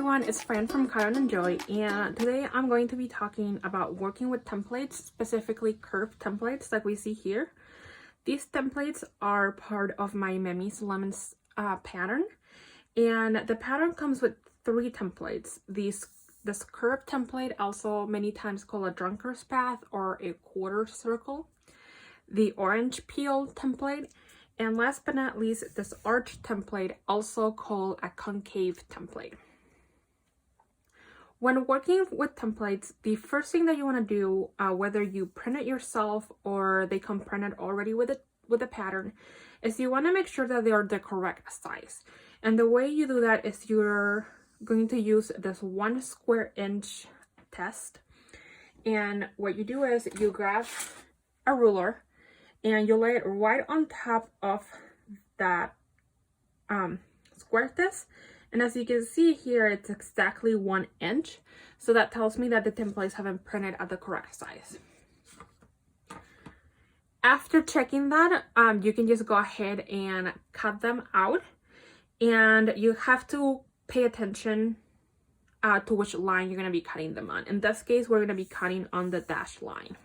everyone, it's Fran from Cut and Enjoy, and today I'm going to be talking about working with templates, specifically curved templates like we see here. These templates are part of my Memes Lemons pattern, and the pattern comes with 3 templates. This curved template, also many times called a drunkard's path or a quarter circle, the orange peel template, and last but not least, this arch template, also called a concave template. When working with templates, the first thing that you want to do, whether you print it yourself or they come printed already with the pattern, is you want to make sure that they are the correct size. And the way you do that is you're going to use this 1 square inch test. And what you do is you grab a ruler and you lay it right on top of that square test. And as you can see here, it's exactly 1 inch. So that tells me that the templates have been printed at the correct size. After checking that, you can just go ahead and cut them out. And you have to pay attention to which line you're going to be cutting them on. In this case, we're going to be cutting on the dashed line.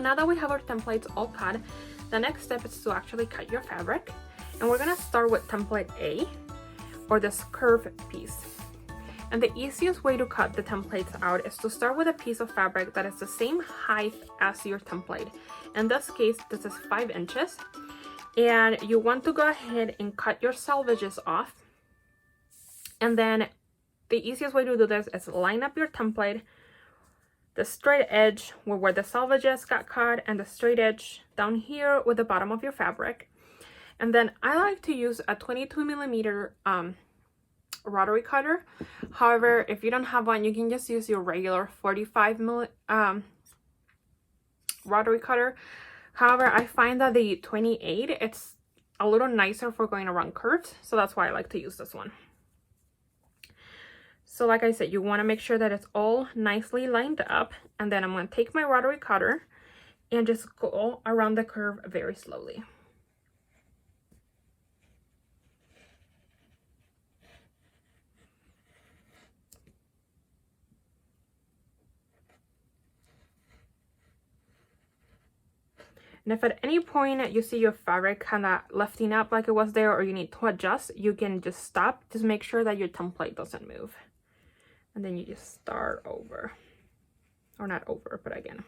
Now that we have our templates all cut, the next step is to actually cut your fabric. And we're going to start with template A, or this curved piece. And the easiest way to cut the templates out is to start with a piece of fabric that is the same height as your template. In this case, this is 5 inches. And you want to go ahead and cut your selvages off. And then the easiest way to do this is line up your template, the straight edge where the selvages got cut, and the straight edge down here with the bottom of your fabric. And then I like to use a 22mm rotary cutter. However, if you don't have one, you can just use your regular 45mm rotary cutter. However, I find that the 28, it's a little nicer for going around curves, so that's why I like to use this one. So like I said, you want to make sure that it's all nicely lined up, and then I'm going to take my rotary cutter and just go around the curve very slowly. And if at any point you see your fabric kind of lifting up like it was there, or you need to adjust, you can just stop. Just make sure that your template doesn't move. And then you just start over. Or not over, but again.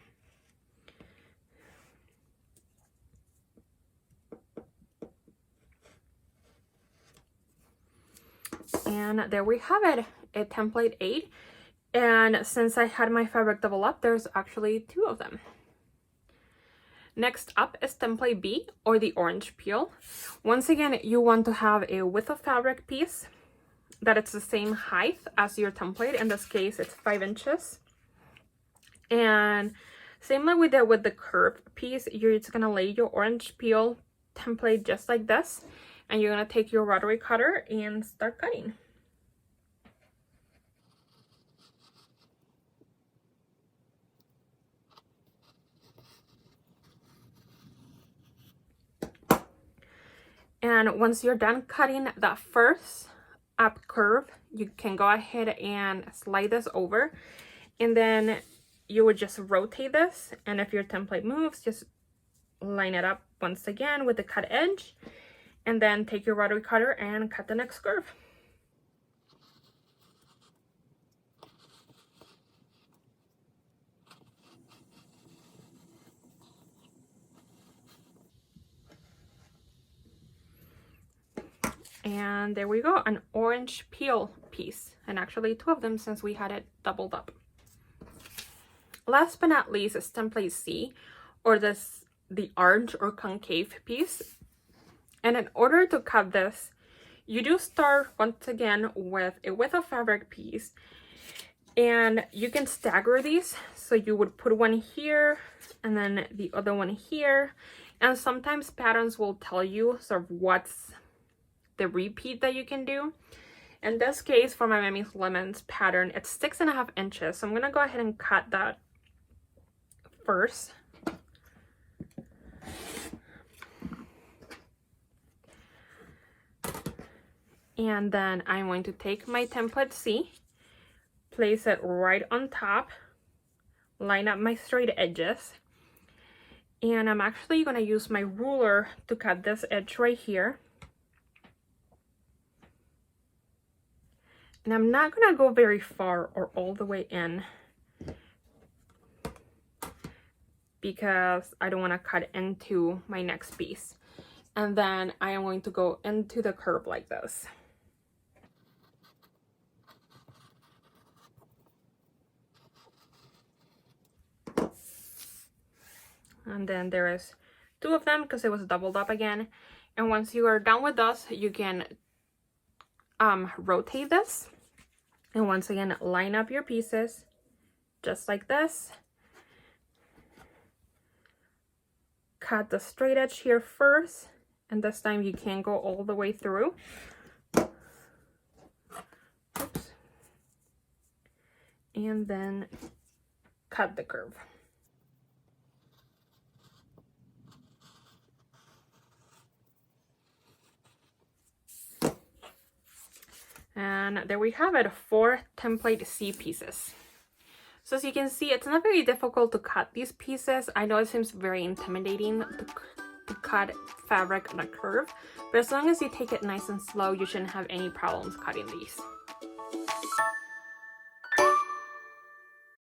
And there we have it, a template 8. And since I had my fabric double up, there's actually 2 of them. Next up is template B, or the orange peel. Once again, you want to have a width of fabric piece that it's the same height as your template. In this case, it's 5 inches. And same like we did with the curved piece, you're just gonna lay your orange peel template just like this, and you're gonna take your rotary cutter and start cutting. And once you're done cutting that first up curve, you can go ahead and slide this over, and then you would just rotate this, and if your template moves, just line it up once again with the cut edge, and then take your rotary cutter and cut the next curve. And there we go, an orange peel piece, and actually 2 of them since we had it doubled up. Last but not least is template C, or the arch or concave piece. And in order to cut this, you do start once again with a width of fabric piece, and you can stagger these. So you would put one here and then the other one here, and sometimes patterns will tell you sort of what's the repeat that you can do. In this case, for my Mammy's Lemons pattern, it's 6.5 inches. So I'm gonna go ahead and cut that first. And then I'm going to take my template C, place it right on top, line up my straight edges, and I'm actually going to use my ruler to cut this edge right here. And I'm not going to go very far or all the way in because I don't want to cut into my next piece. And then I am going to go into the curve like this. And then there is 2 of them because it was doubled up again. And once you are done with those, you can rotate this. And once again, line up your pieces just like this. Cut the straight edge here first. And this time you can go all the way through. Oops. And then cut the curve. And there we have it, 4 template C pieces. So as you can see, it's not very difficult to cut these pieces. I know it seems very intimidating to cut fabric on a curve, but as long as you take it nice and slow, you shouldn't have any problems cutting these.